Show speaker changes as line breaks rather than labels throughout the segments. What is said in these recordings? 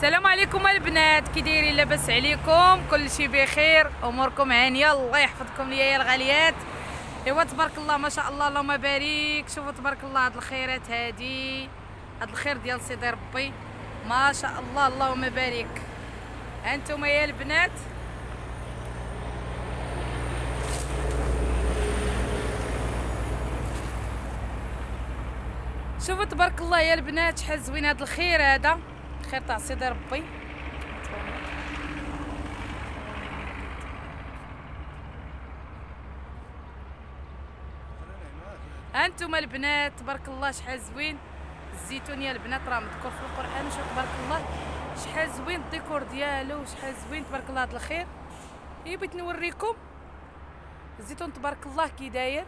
السلام عليكم البنات، كي دايرين؟ لاباس عليكم؟ كلشي بخير؟ اموركم هانيه؟ الله يحفظكم ليا يا الغاليات. ايوا تبارك الله ما شاء الله اللهم بارك. شوفوا تبارك الله هاد الخيرات هادي، هاد الخير ديال سيدي ربي ما شاء الله اللهم بارك. هانتوما يا البنات شوفوا تبارك الله يا البنات شحال زوين هاد الخير، هذا خير تاع سيدي ربي. هانتوما البنات تبارك الله شحال زوين الزيتون يا البنات، راه مذكور في القران. شوف تبارك الله شحال زوين الديكور ديالو وشحال زوين تبارك الله هاد الخير. بغيت نوريكم الزيتون تبارك الله كي داير.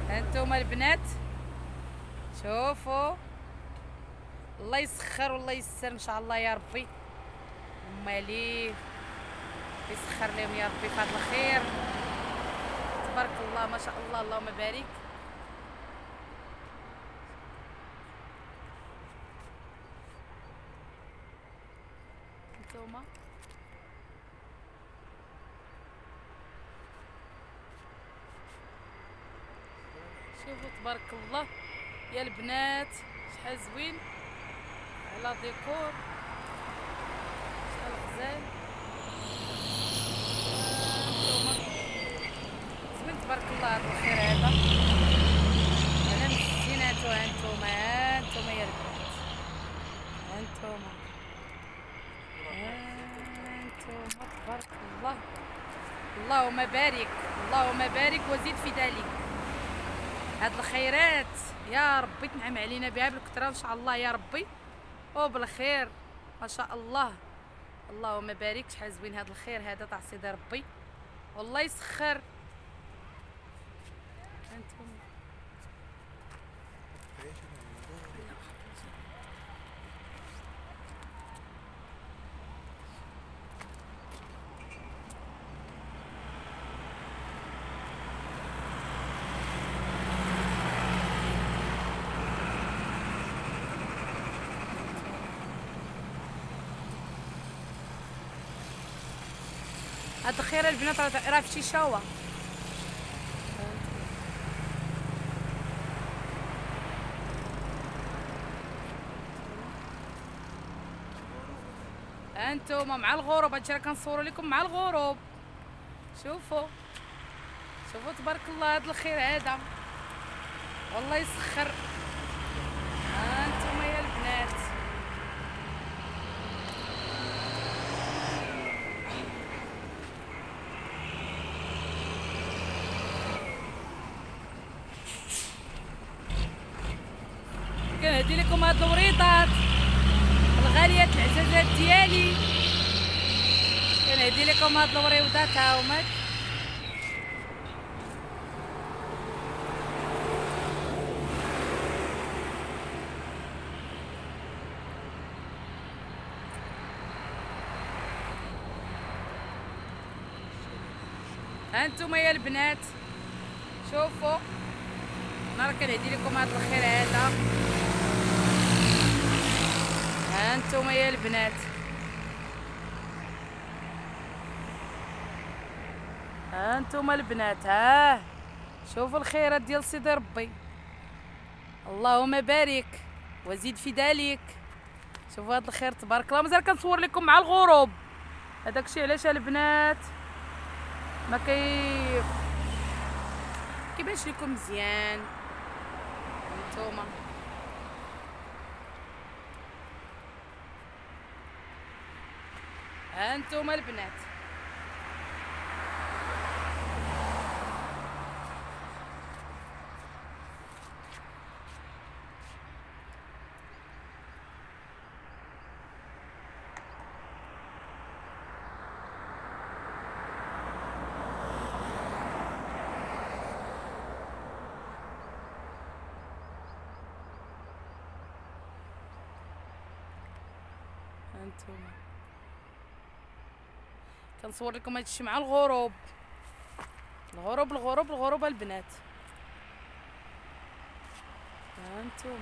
هانتوما البنات شوفوا، الله يسخر والله يسر ان شاء الله يا ربي. ماليه يسخر لهم يا ربي في هذا الخير تبارك الله ما شاء الله اللهم بارك. انتوما شوفوا تبارك الله يا البنات شحال زوين على ديكور، شحال غزال. زوين تبارك الله هذا الخير هذا على مسكيناتو. هانتوما يا البنات، هانتوما تبارك الله اللهم بارك اللهم بارك وزيد في ذلك. هاد الخيرات يا ربي تنعم علينا بها بالكثره ان شاء الله يا ربي وبالخير ما شاء الله اللهم بارك. شحال زوين هاد الخير هذا تاع سيدي ربي والله يسخر. انتم هاد الخير البنات راه في شيشاوه. انتوما مع الغروب، هادشي راه كنصوروا لكم مع الغروب. شوفوا تبارك الله هاد الخير هذا والله يسخر. انتوما يا البنات كنهدي لكم هاد الوريطات الغاليات العزازات ديالي، كنهدي لكم هاد الوريوضات ها هما. هانتوما يا البنات شوفوا انا راه كنهدي لكم هاد الخير هذا. هانتوما يا البنات هانتوما البنات ها شوفوا الخيرات ديال سيدي ربي اللهم بارك وزيد في ذلك. شوفوا هاد الخير تبارك الله. مازال كنصور لكم مع الغروب، هذاك الشيء علاش البنات ما كيبانش لكم مزيان. هانتوما هانتوما البنات هانتوما كنصور لكم هادشي مع الغروب الغروب البنات. ها انتم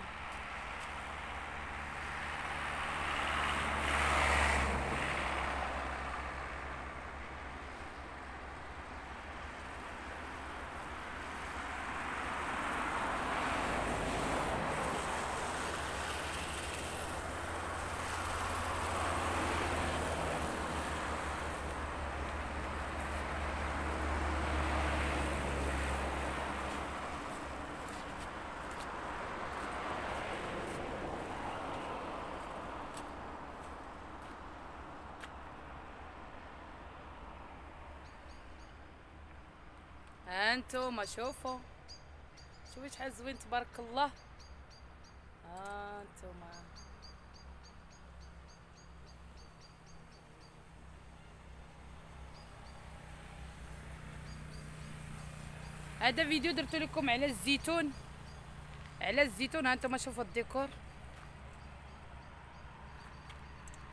ها انتم شوفوا شحال زوين تبارك الله. ها انتم هذا فيديو درت لكم على الزيتون، على الزيتون. ها انتم شوفوا الديكور،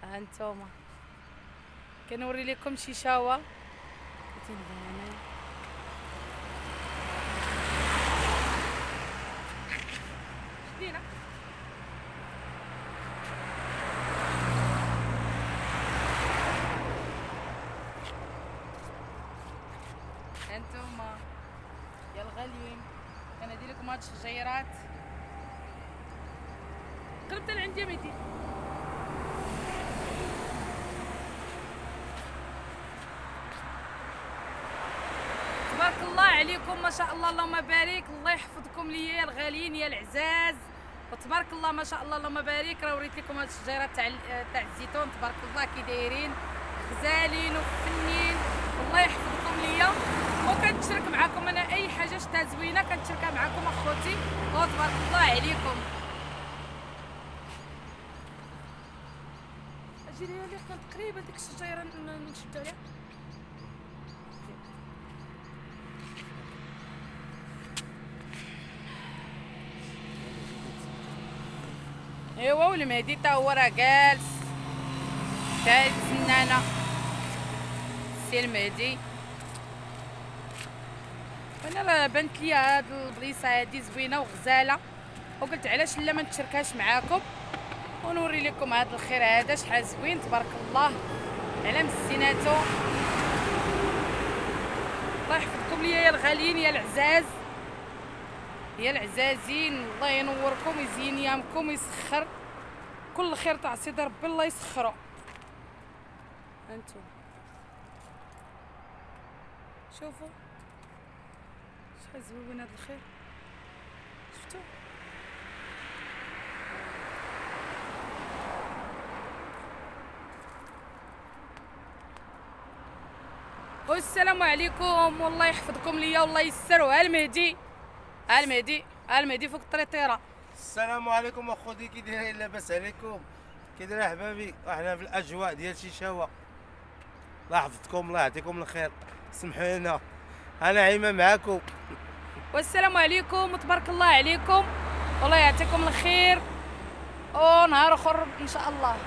ها انتم كنوري لكم شيشاوه شدينا. هانتوما يا الغاليين كندير لكم هاد الشجيرات. قربت لعندي ميدي. تبارك الله عليكم ما شاء الله، اللهم بارك. الله يحفظكم ليا يا الغاليين يا العزاز، وتبارك الله ما شاء الله اللهم بارك. راه وريت لكم هاد الشجيرات تاع الزيتون تبارك الله كي دايرين غزالين وفنين. الله يحفظكم ليا، وكنتشارك معكم انا اي حاجه شتا زوينه كنتشاركها معكم اخوتي، وتبارك الله عليكم. اجي ليا اللي كانت قريبه ديك الشجيره نشدو عليها. ايوا والمهدي تا هو راه جالس تسنانا السي المهدي. وانا راه بانت لي هاد البليصه هادي زوينه وغزاله، وقلت علاش لا ما نتشاركهاش معاكم ونوري لكم هاد الخير هذا شحال زوين تبارك الله على مسيناتو. الله يحفظكم ليا يا الغاليين يا العزاز يا العزازين. الله ينوركم ويزين يامكم ويسخر كل خير تاع سيدي ربي الله يسخرو. هانتو شوفوا شحال زوين هاد الخير، شفتو؟ والسلام عليكم والله يحفظكم ليا والله يسر. ها المهدي، ها المهدي، ها المهدي فوق الطريطيره.
السلام عليكم اخوتي، كي دايرين؟ لاباس عليكم؟ كي دايرين احبابي؟ احنا في الاجواء ديال شيشاوه. الله يحفظكم الله يعطيكم الخير، سمحوا لنا انا عيمه معاكم.
والسلام عليكم وتبارك الله عليكم والله يعطيكم الخير ونهار اخر ان شاء الله.